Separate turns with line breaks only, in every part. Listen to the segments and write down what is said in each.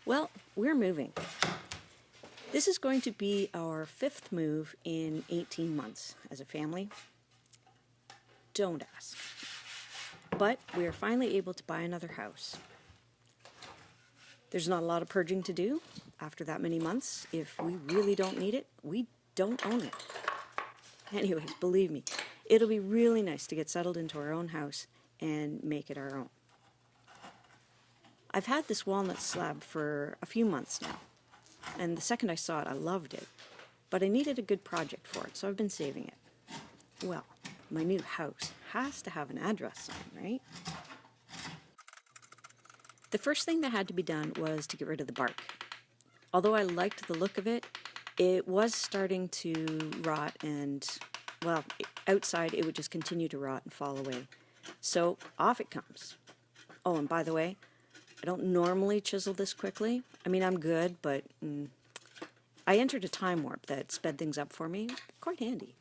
Well, we're moving. This is going to be our 5th move in 18 months as a family. Don't ask. But we are finally able to buy another house. There's not a lot of purging to do after that many months. If we really don't need it, we don't own it. Anyways, believe me, it'll be really nice to get settled into our own house and make it our own. I've had this walnut slab for a few months now, and the second I saw it, I loved it. But I needed a good project for it, so I've been saving it. Well, my new house has to have an address sign, right? The first thing that had to be done was to get rid of the bark. Although I liked the look of it, it was starting to rot and, well, outside it would just continue to rot and fall away. So off it comes. Oh, and by the way, I don't normally chisel this quickly. I mean, I'm good, but I entered a time warp that sped things up for me. Quite handy.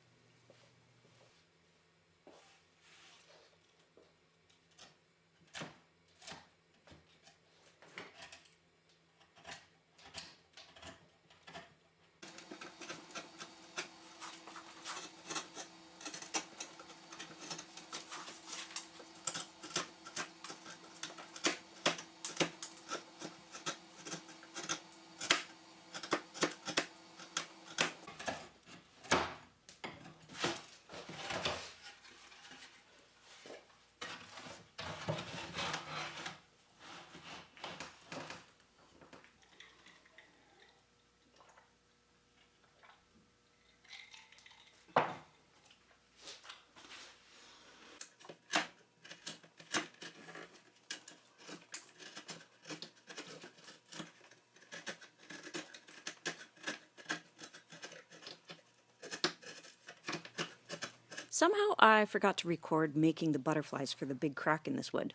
Somehow I forgot to record making the butterflies for the big crack in this wood.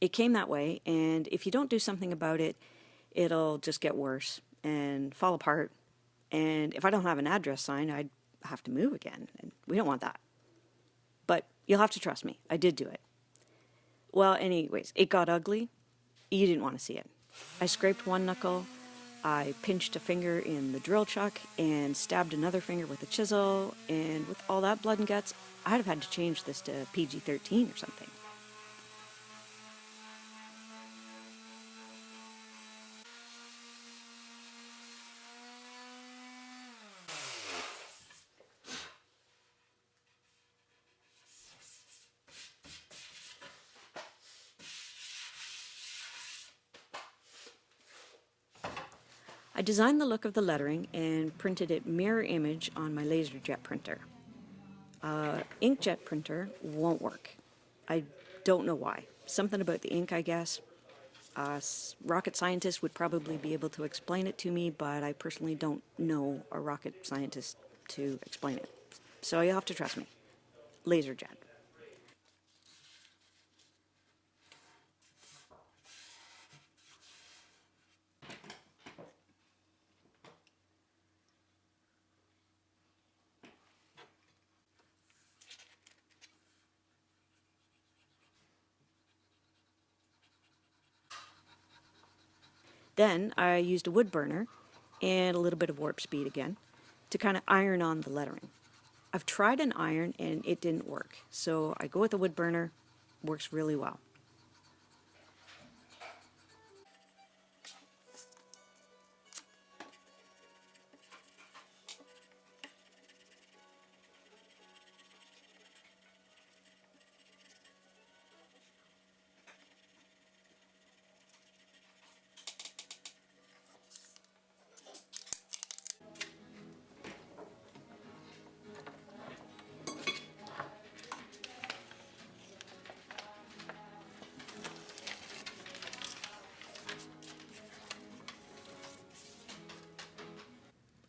It came that way, and if you don't do something about it, it'll just get worse and fall apart. And if I don't have an address sign, I'd have to move again, and we don't want that. But you'll have to trust me, I did do it. Well, anyways, it got ugly. You didn't want to see it. I scraped one knuckle, I pinched a finger in the drill chuck, and stabbed another finger with a chisel, and with all that blood and guts, I'd have had to change this to PG-13 or something. I designed the look of the lettering and printed it mirror image on my LaserJet printer. Inkjet printer won't work. I don't know why. Something about the ink, I guess. Rocket scientists would probably be able to explain it to me, but I personally don't know a rocket scientist to explain it. So you'll have to trust me. LaserJet. Then I used a wood burner and a little bit of warp speed again to kind of iron on the lettering. I've tried an iron and it didn't work, so I go with a wood burner. Works really well.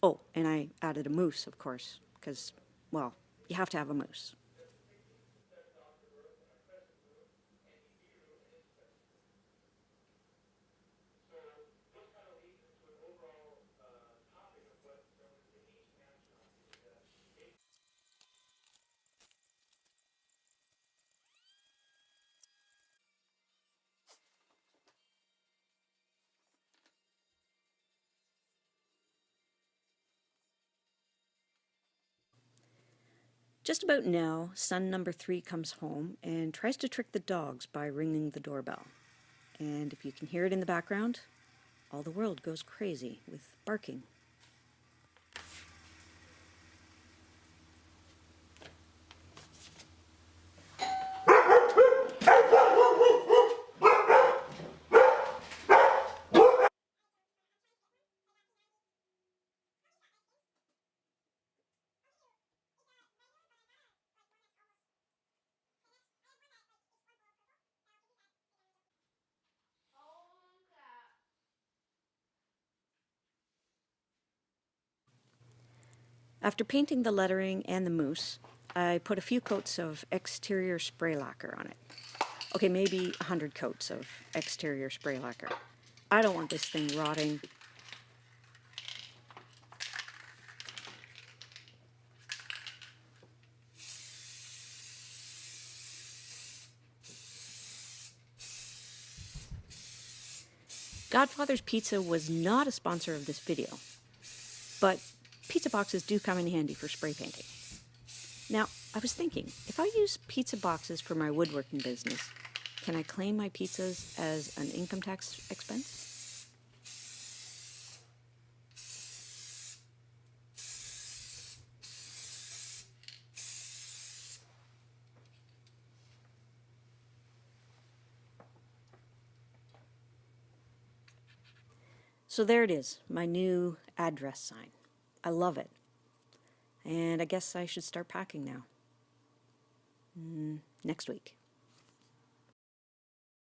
Oh, and I added a moose, of course, because, well, you have to have a moose. Just about now, son number 3 comes home and tries to trick the dogs by ringing the doorbell. And if you can hear it in the background, all the world goes crazy with barking. After painting the lettering and the moose, I put a few coats of exterior spray lacquer on it. Okay, maybe 100 coats of exterior spray lacquer. I don't want this thing rotting. Godfather's Pizza was not a sponsor of this video, but pizza boxes do come in handy for spray painting. Now, I was thinking, if I use pizza boxes for my woodworking business, can I claim my pizzas as an income tax expense? So there it is, my new address sign. I love it. And I guess I should start packing now. Next week.